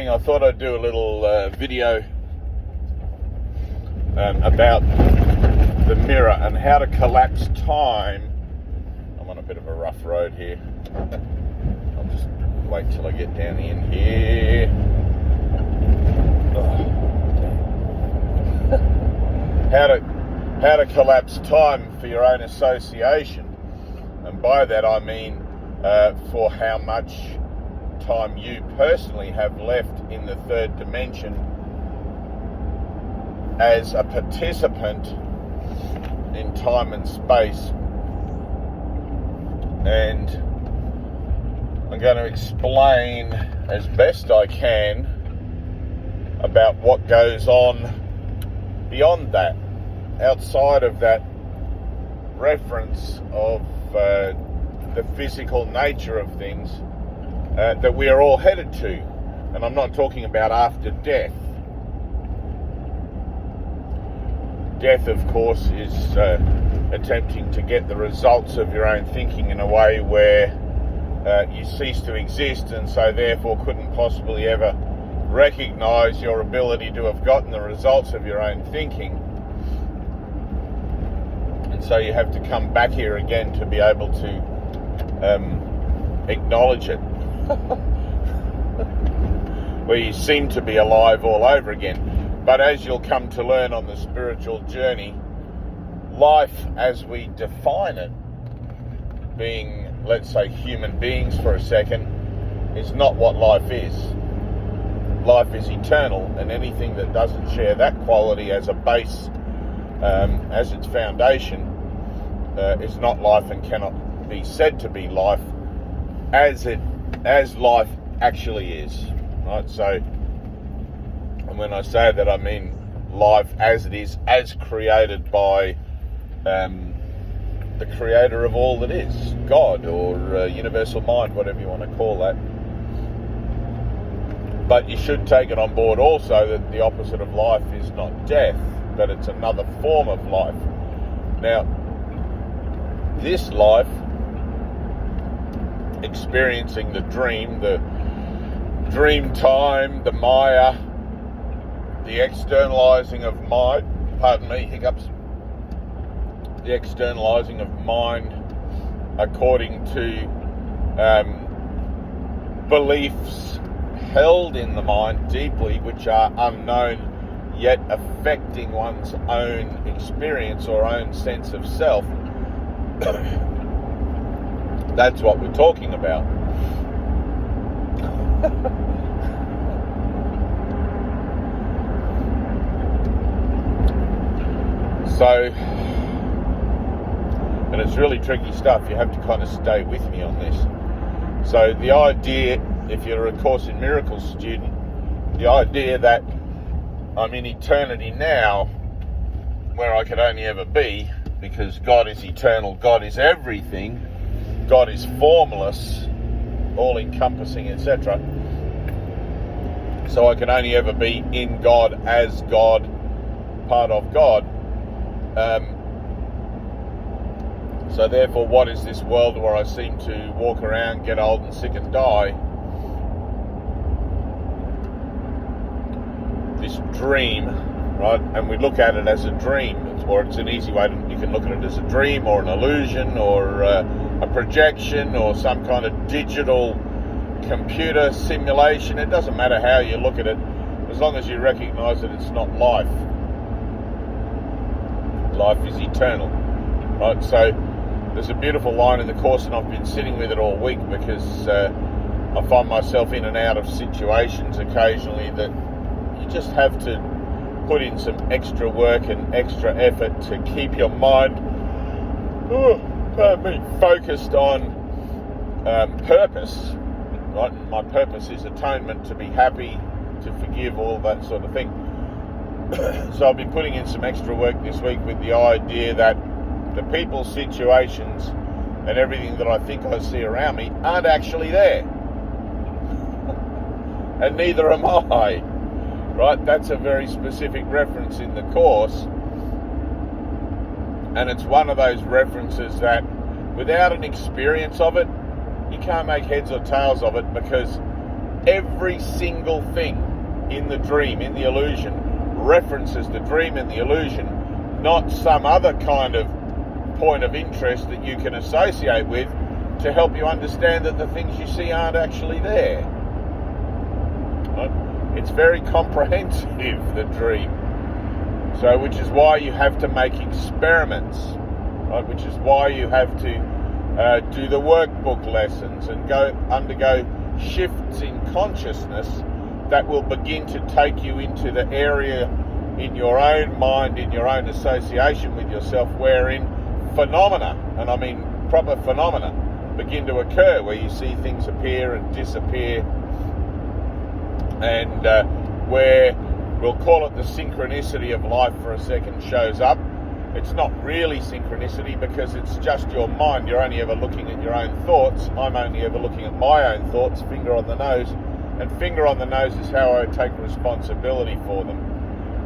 doing, I thought I'd do a little video about the mirror and how to collapse time. I'm on a bit of a rough road here. I'll just wait till I get down in here. How to collapse time for your own association, and by that I mean for how much time you personally have left in the third dimension as a participant in time and space. And I'm going to explain as best I can about what goes on beyond that, outside of that reference of the physical nature of things that we are all headed to. And I'm not talking about after death. Death, of course, is attempting to get the results of your own thinking in a way where you cease to exist, and so therefore couldn't possibly ever recognize your ability to have gotten the results of your own thinking. And so you have to come back here again to be able to acknowledge it. Where you seem to be alive all over again. But as you'll come to learn on the spiritual journey, life as we define it, being, let's say, human beings for a second, is not what life is. Life is eternal, and anything that doesn't share that quality as a base, as its foundation, is not life and cannot be said to be life as life actually is. Right? So, and when I say that, I mean life as it is, as created by the creator of all that is, God, or universal mind, whatever you want to call that. But you should take it on board also that the opposite of life is not death, but it's another form of life. Now, this life, experiencing the dream time, the Maya, the externalizing of mind, the externalizing of mind according to beliefs held in the mind deeply, which are unknown yet affecting one's own experience or own sense of self. That's what we're talking about. So, and it's really tricky stuff. You have to kind of stay with me on this. So the idea, if you're a Course in Miracles student, the idea that I'm in eternity now, where I could only ever be, because God is eternal, God is everything, God is formless, all-encompassing, etc. So I can only ever be in God, as God, part of God. So therefore, what is this world where I seem to walk around, get old and sick and die? This dream, right? And we look at it as a dream, or it's an easy way you can look at it as a dream, or an illusion, or a projection, or some kind of digital computer simulation. It doesn't matter how you look at it, as long as you recognize that it's not life. Life is eternal, right? So there's a beautiful line in the Course, and I've been sitting with it all week, because I find myself in and out of situations occasionally that you just have to put in some extra work and extra effort to keep your mind focused on purpose, right? My purpose is atonement, to be happy, to forgive, all that sort of thing. So I've been putting in some extra work this week with the idea that the people, situations, and everything that I think I see around me aren't actually there. And neither am I. Right? That's a very specific reference in the Course. And it's one of those references that, without an experience of it, you can't make heads or tails of it, because every single thing in the dream, in the illusion, references the dream and the illusion, not some other kind of point of interest that you can associate with to help you understand that the things you see aren't actually there. Right? It's very comprehensive, the dream. So, which is why you have to make experiments, right? Which is why you have to do the workbook lessons and undergo shifts in consciousness that will begin to take you into the area in your own mind, in your own association with yourself, wherein phenomena, and I mean proper phenomena, begin to occur, where you see things appear and disappear, and where we'll call it the synchronicity of life for a second shows up. It's not really synchronicity because it's just your mind. You're only ever looking at your own thoughts. I'm only ever looking at my own thoughts, finger on the nose. And finger on the nose is how I take responsibility for them.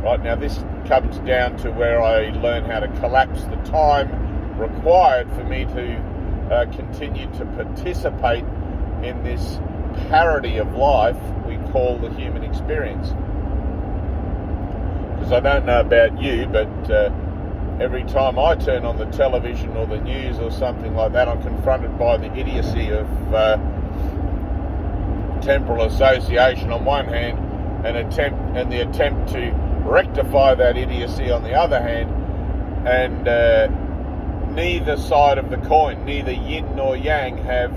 Right, now this comes down to where I learn how to collapse the time required for me to continue to participate in this parody of life we call the human experience. Because I don't know about you, but every time I turn on the television or the news or something like that, I'm confronted by the idiocy of temporal association on one hand, and the attempt to rectify that idiocy on the other hand, and neither side of the coin, neither yin nor yang, have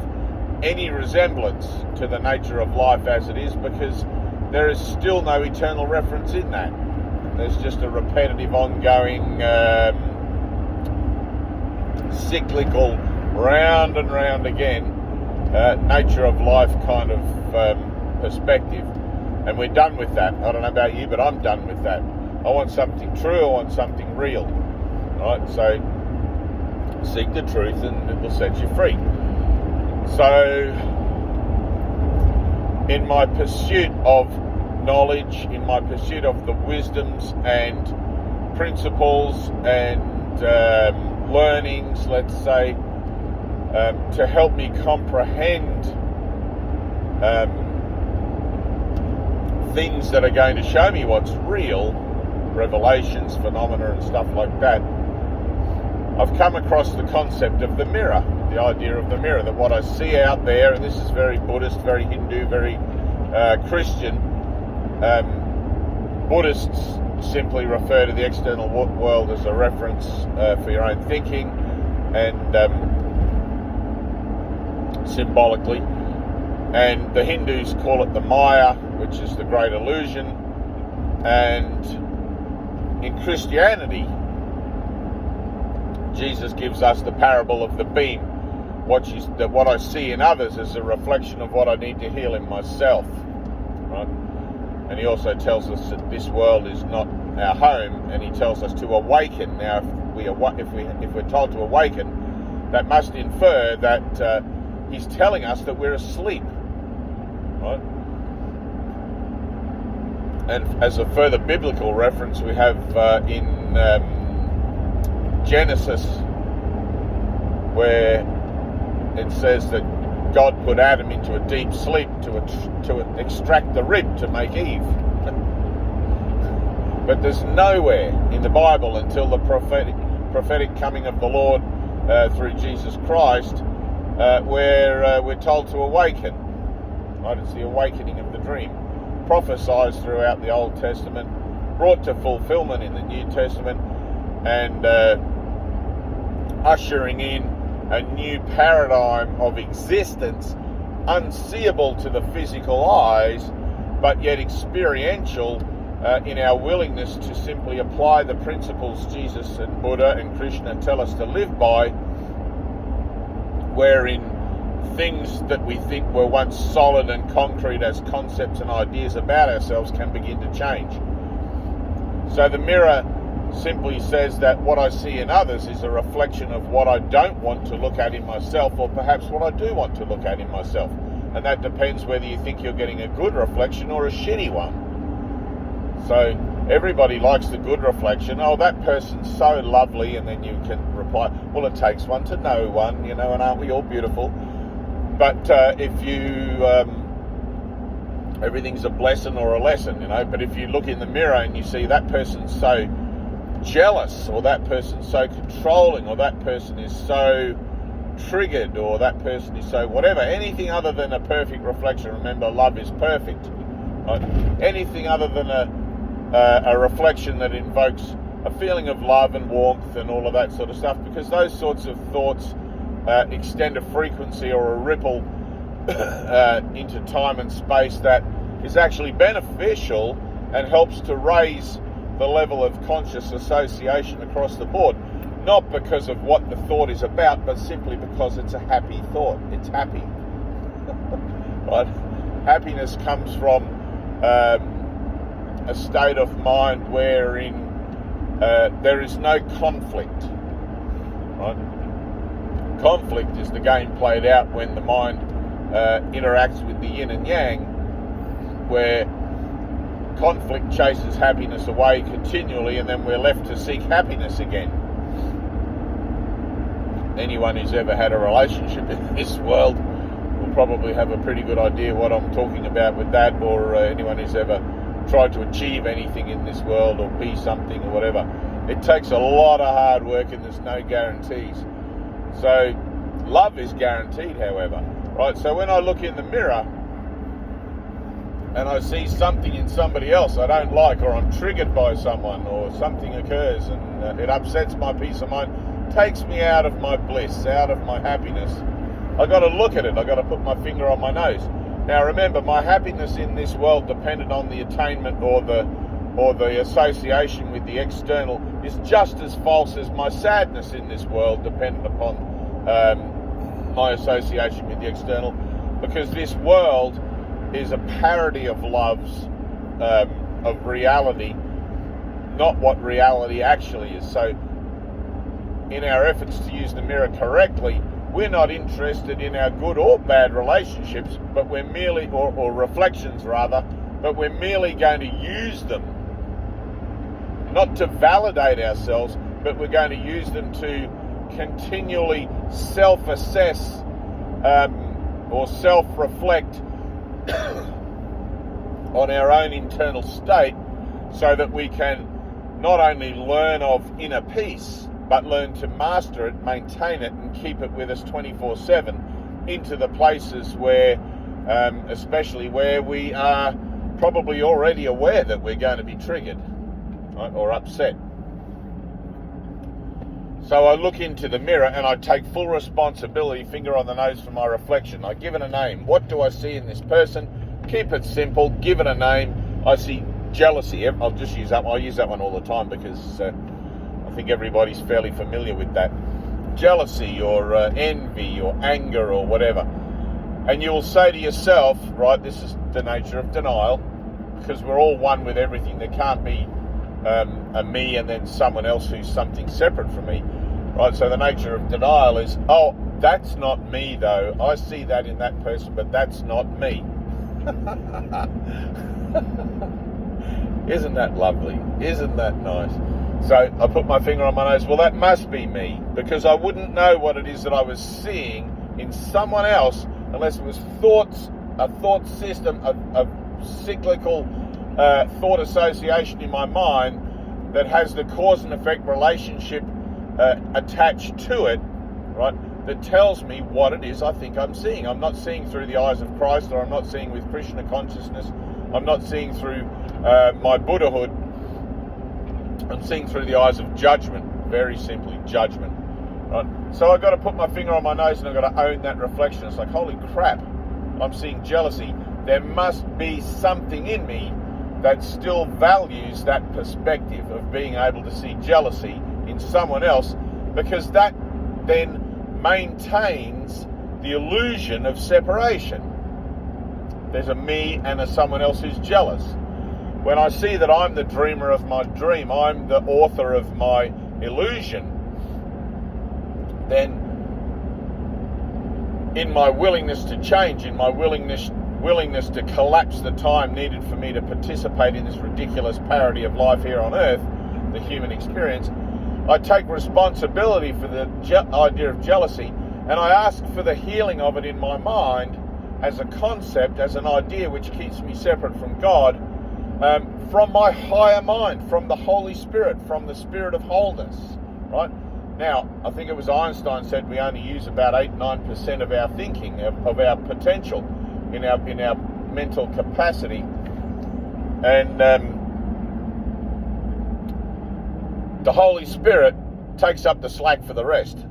any resemblance to the nature of life as it is, because there is still no eternal reference in that. There's just a repetitive, ongoing, cyclical, round and round again, nature of life kind of perspective. And we're done with that. I don't know about you, but I'm done with that. I want something true, I want something real. Right? So seek the truth and it will set you free. So in my pursuit of knowledge, in my pursuit of the wisdoms and principles and learnings, let's say, to help me comprehend things that are going to show me what's real, revelations, phenomena and stuff like that, I've come across the concept of the mirror, the idea of the mirror, that what I see out there, and this is very Buddhist, very Hindu, very Christian. Buddhists simply refer to the external world as a reference for your own thinking and symbolically, and the Hindus call it the Maya, which is the great illusion. And in Christianity, Jesus gives us the parable of the beam. What I see in others is a reflection of what I need to heal in myself, right? And he also tells us that this world is not our home, and he tells us to awaken. Now, if we're told to awaken, that must infer that he's telling us that we're asleep, right? And as a further biblical reference, we have in Genesis, where it says that God put Adam into a deep sleep to extract the rib to make Eve. But there's nowhere in the Bible until the prophetic coming of the Lord through Jesus Christ where we're told to awaken. Right? It's the awakening of the dream. Prophesied throughout the Old Testament, brought to fulfillment in the New Testament, and ushering in a new paradigm of existence, unseeable to the physical eyes, but yet experiential in our willingness to simply apply the principles Jesus and Buddha and Krishna tell us to live by, wherein things that we think were once solid and concrete as concepts and ideas about ourselves can begin to change. So the mirror simply says that what I see in others is a reflection of what I don't want to look at in myself, or perhaps what I do want to look at in myself. And that depends whether you think you're getting a good reflection or a shitty one. So everybody likes the good reflection. Oh, that person's so lovely, and then you can reply, well, it takes one to know one, and aren't we all beautiful? But if you everything's a blessing or a lesson, you know. But if you look in the mirror and you see that person's so jealous, or that person's so controlling, or that person is so triggered, or that person is so whatever, anything other than a perfect reflection, remember, love is perfect, right? Anything other than a reflection that invokes a feeling of love and warmth and all of that sort of stuff, because those sorts of thoughts extend a frequency or a ripple into time and space that is actually beneficial and helps to raise the level of conscious association across the board. Not because of what the thought is about, but simply because it's a happy thought. It's happy. Right? Happiness comes from a state of mind wherein there is no conflict. Right? Conflict is the game played out when the mind interacts with the yin and yang, where conflict chases happiness away continually, and then we're left to seek happiness again. Anyone who's ever had a relationship in this world will probably have a pretty good idea what I'm talking about with that, or anyone who's ever tried to achieve anything in this world or be something or whatever. It takes a lot of hard work and there's no guarantees. So love is guaranteed, however. Right, so when I look in the mirror and I see something in somebody else I don't like, or I'm triggered by someone, or something occurs and it upsets my peace of mind, takes me out of my bliss, out of my happiness, I got to look at it. I got to put my finger on my nose. Now remember, my happiness in this world dependent on the attainment or the association with the external is just as false as my sadness in this world dependent upon my association with the external, because this world is a parody of love's of reality, not what reality actually is. So in our efforts to use the mirror correctly, we're not interested in our good or bad relationships, but we're merely, or reflections rather, but we're merely going to use them not to validate ourselves, but we're going to use them to continually self-assess or self-reflect on our own internal state, so that we can not only learn of inner peace, but learn to master it, maintain it, and keep it with us 24/7 into the places where, especially where we are probably already aware that we're going to be triggered, right, or upset. So I look into the mirror and I take full responsibility, finger on the nose, for my reflection. I give it a name. What do I see in this person? Keep it simple. Give it a name. I see jealousy. I'll just use that one. I use that one all the time because I think everybody's fairly familiar with that. Jealousy or envy or anger or whatever. And you will say to yourself, right, this is the nature of denial, because we're all one with everything. There can't be a me and then someone else who's something separate from me. Right, so the nature of denial is, oh, that's not me though. I see that in that person, but that's not me. Isn't that lovely? Isn't that nice? So I put my finger on my nose. Well, that must be me, because I wouldn't know what it is that I was seeing in someone else unless it was a thought system, a cyclical thought association in my mind that has the cause and effect relationship attached to it, right, that tells me what it is I think I'm seeing. I'm not seeing through the eyes of Christ, or I'm not seeing with Krishna consciousness. I'm not seeing through my Buddhahood. I'm seeing through the eyes of judgment, very simply, judgment. Right? So I've got to put my finger on my nose and I've got to own that reflection. It's like, holy crap, I'm seeing jealousy. There must be something in me that still values that perspective of being able to see jealousy in someone else, because that then maintains the illusion of separation. There's a me and a someone else who's jealous. When I see that I'm the dreamer of my dream, I'm the author of my illusion, then in my willingness to change, in my willingness to collapse the time needed for me to participate in this ridiculous parody of life here on earth, the human experience, I take responsibility for the idea of jealousy, and I ask for the healing of it in my mind as a concept, as an idea which keeps me separate from God, from my higher mind, from the Holy Spirit, from the Spirit of wholeness, right? Now, I think it was Einstein said we only use about 8-9% of our thinking, of our potential in our mental capacity. And the Holy Spirit takes up the slack for the rest.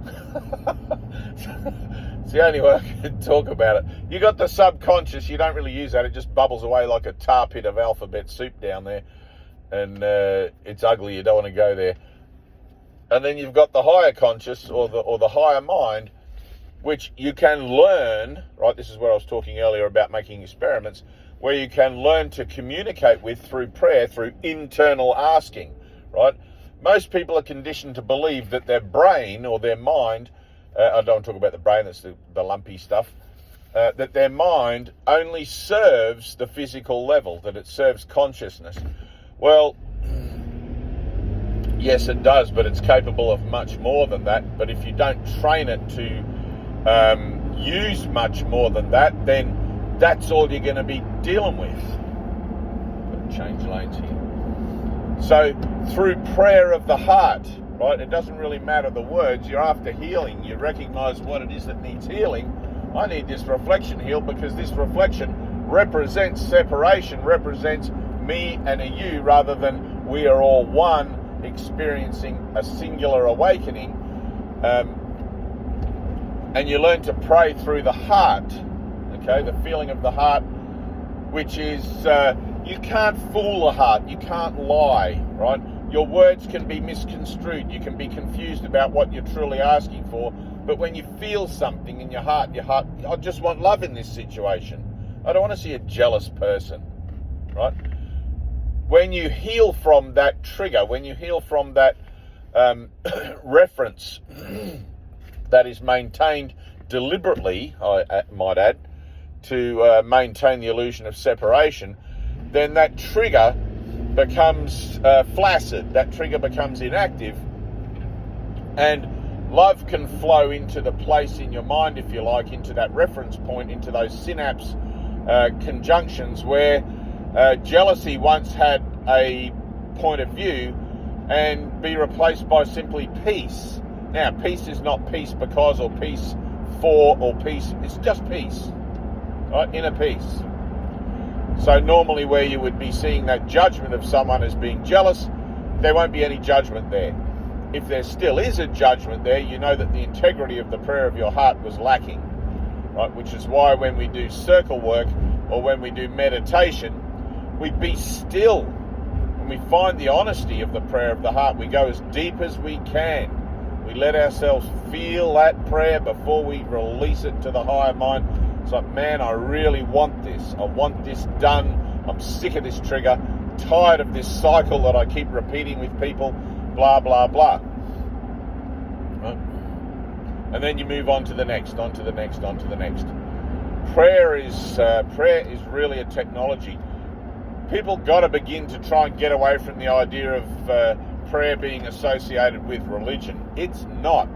It's the only way I can talk about it. You got the subconscious, you don't really use that. It just bubbles away like a tar pit of alphabet soup down there. And it's ugly, you don't want to go there. And then you've got the higher conscious, or the higher mind, which you can learn, right? This is where I was talking earlier about making experiments, where you can learn to communicate with through prayer, through internal asking, right? Most people are conditioned to believe that their brain or their mind, I don't want to talk about the brain, that's the lumpy stuff, that their mind only serves the physical level, that it serves consciousness. Well, yes, it does, but it's capable of much more than that. But if you don't train it to use much more than that, then that's all you're going to be dealing with. Got to change lanes here. So through prayer of the heart, right, it doesn't really matter the words, you're after healing. You recognize what it is that needs healing. I need this reflection healed because this reflection represents separation, represents me and a you, rather than we are all one experiencing a singular awakening. And you learn to pray through the heart, okay, the feeling of the heart, which is, you can't fool the heart, you can't lie, right? Your words can be misconstrued, you can be confused about what you're truly asking for, but when you feel something in your heart, I just want love in this situation. I don't want to see a jealous person, right? When you heal from that trigger, when you heal from that reference that is maintained deliberately, I might add, to maintain the illusion of separation, then that trigger becomes flaccid, that trigger becomes inactive, and love can flow into the place in your mind, if you like, into that reference point, into those synapse conjunctions where jealousy once had a point of view and be replaced by simply peace. Now, peace is not peace because or peace for or peace, it's just peace, right? Inner peace. So normally where you would be seeing that judgment of someone as being jealous, there won't be any judgment there. If there still is a judgment there, you know that the integrity of the prayer of your heart was lacking, right? Which is why when we do circle work or when we do meditation, we be still. When we find the honesty of the prayer of the heart, we go as deep as we can. We let ourselves feel that prayer before we release it to the higher mind. It's like, man, I really want this. I want this done. I'm sick of this trigger. Tired of this cycle that I keep repeating with people. Blah, blah, blah. Right? And then you move on to the next, on to the next, on to the next. Prayer is really a technology. People got to begin to try and get away from the idea of prayer being associated with religion. It's not.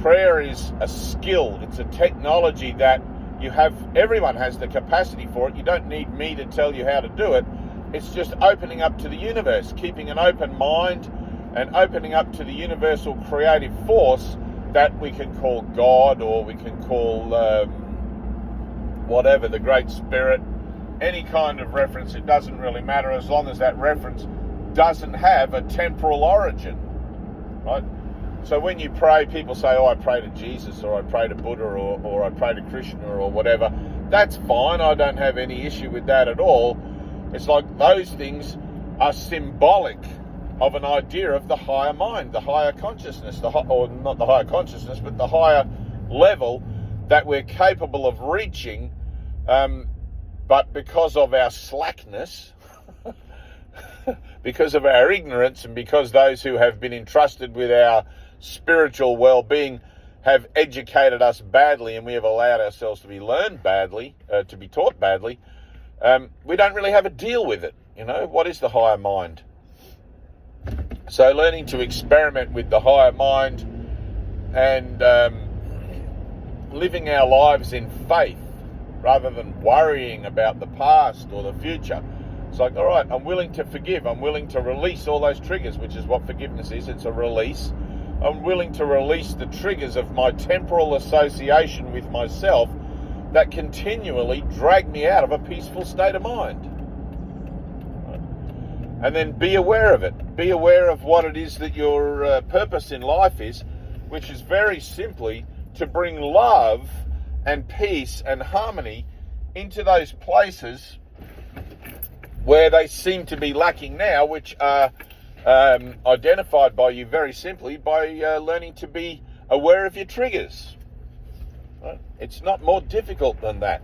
Prayer is a skill. It's a technology that you have. Everyone has the capacity for it. You don't need me to tell you how to do it. It's just opening up to the universe, keeping an open mind and opening up to the universal creative force that we can call God, or we can call whatever, the Great Spirit, any kind of reference. It doesn't really matter as long as that reference doesn't have a temporal origin, right? So when you pray, people say, oh, I pray to Jesus, or I pray to Buddha, or I pray to Krishna, or whatever. That's fine. I don't have any issue with that at all. It's like those things are symbolic of an idea of the higher mind, the higher consciousness, or not the higher consciousness, but the higher level that we're capable of reaching, but because of our slackness, because of our ignorance, and because those who have been entrusted with our spiritual well-being have educated us badly, and we have allowed ourselves to be learned badly, to be taught badly, we don't really have a deal with it. You know, what is the higher mind? So learning to experiment with the higher mind and living our lives in faith, rather than worrying about the past or the future. It's like, all right, I'm willing to forgive. I'm willing to release all those triggers, which is what forgiveness is. It's a release. I'm willing to release the triggers of my temporal association with myself that continually drag me out of a peaceful state of mind. And then be aware of it. Be aware of what it is that your purpose in life is, which is very simply to bring love and peace and harmony into those places where they seem to be lacking now, which are identified by you very simply by learning to be aware of your triggers. Right? It's not more difficult than that.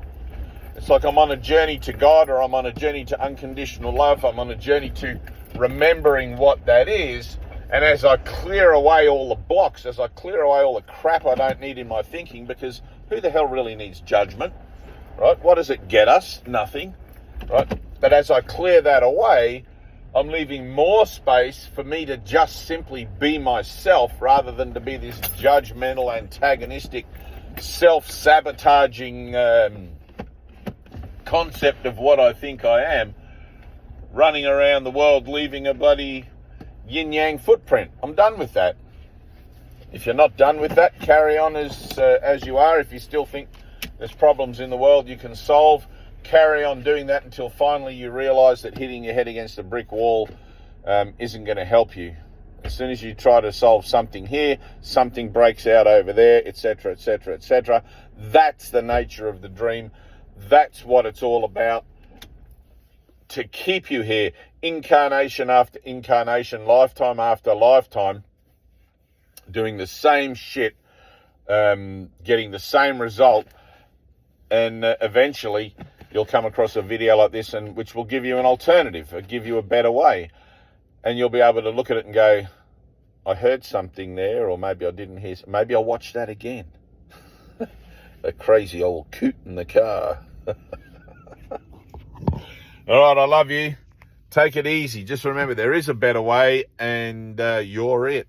It's like I'm on a journey to God, or I'm on a journey to unconditional love. I'm on a journey to remembering what that is. And as I clear away all the blocks, as I clear away all the crap I don't need in my thinking, because who the hell really needs judgment, right? What does it get us? Nothing, right? But as I clear that away, I'm leaving more space for me to just simply be myself, rather than to be this judgmental, antagonistic, self-sabotaging concept of what I think I am, running around the world leaving a bloody yin-yang footprint. I'm done with that. If you're not done with that, carry on as you are. If you still think there's problems in the world you can solve, carry on doing that until finally you realise that hitting your head against a brick wall isn't going to help you. As soon as you try to solve something here, something breaks out over there, etc., etc., etc. That's the nature of the dream. That's what it's all about. To keep you here, incarnation after incarnation, lifetime after lifetime, doing the same shit, getting the same result, and eventually you'll come across a video like this, and which will give you an alternative, or give you a better way, and you'll be able to look at it and go, I heard something there, or maybe I didn't hear. Maybe I'll watch that again. A crazy old coot in the car. All right, I love you. Take it easy. Just remember, there is a better way, and you're it.